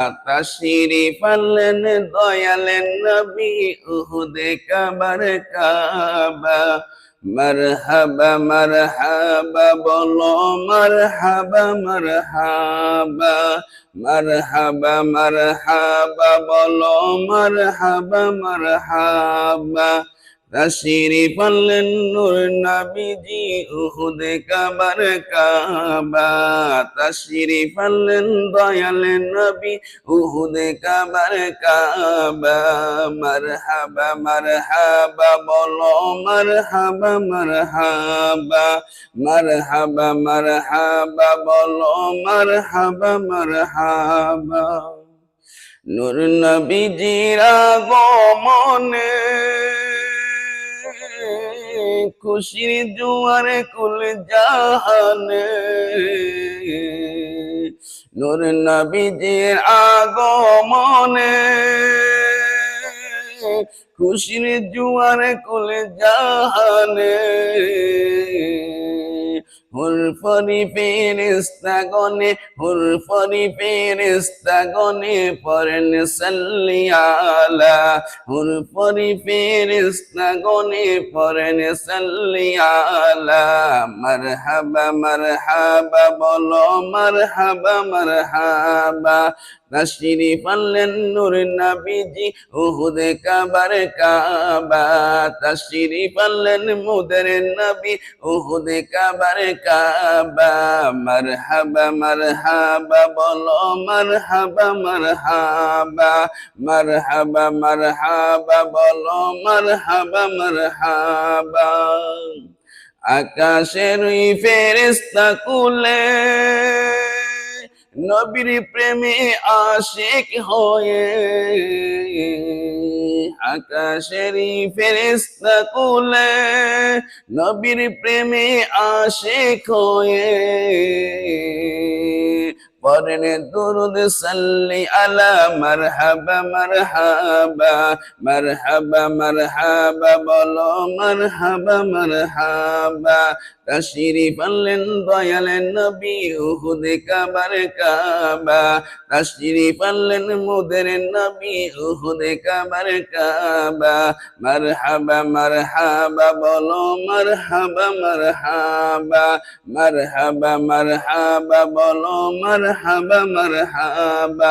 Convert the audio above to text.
তাশরিফ আনলেন দয়ালেন নবী উহুদে কাবার কাবা। মারহাবা মারহাবা বলো মারহাবা মারহাবা, মারহাবা মারহাবা বলো মারহাবা মারহাবা। তাশরিফ আনলেন নূর নবীজি উহুদে কাবার কাবা। তাশরিফ আনলেন দয়ালেন নবী উহুদে কাবার কাবা। মারহাবা মারহাবা বলো মারহাবা মারহাবা, মারহাবা মারহাবা বলো মারহাবা মারহাবা। নূর নবীজির আগমনে খুশির জোয়ারে কুল জাহানে। নূর নবীজির আগমনে খুশির জোয়ারে কুল জাহানে। হুরফরি ফেরেশতাগণে হুরফরি ফেরেশতাগণে পড়েন সাল্লি আলা। হুরফরি ফেরেশতাগণে পড়েন সাল্লি আলা। মারহাবা মারহাবা বলো মারহাবা মারহাবা। তাশরিফ আনলেন নূর নবীজি উহুদে কাবার কাবা। তাশরিফ আনলেন মোদের নবী উহুদে কাবার কাবা। মারহাবা মারহাবা বলো মারহাবা মারহাবা, মারহাবা মারহাবা বলো মারহাবা মারহাবা। আকাশের ওই ফেরেশতা কুলে নবীর প্রেমে আশিক হয়ে। আকাশের ফেরেশতা কুলে নবীর প্রেমে আশিক হয়ে। পড়েন দুরুদ সাল্লি আলা। মারহাবা মারহাবা, মারহাবা মারহাবা বলো মারহাবা মারহাবা। তাশরিফ আনলেন দয়ালেন নবী উহুদে কাবার কাবা। তাশরিফ আনলেন মোদের নবী উহুদে কাবার কাবা। মারহাবা মারহাবা বলো মারহাবা মারহাবা, মারহাবা মারহাবা বলো মারহাবা মারহাবা।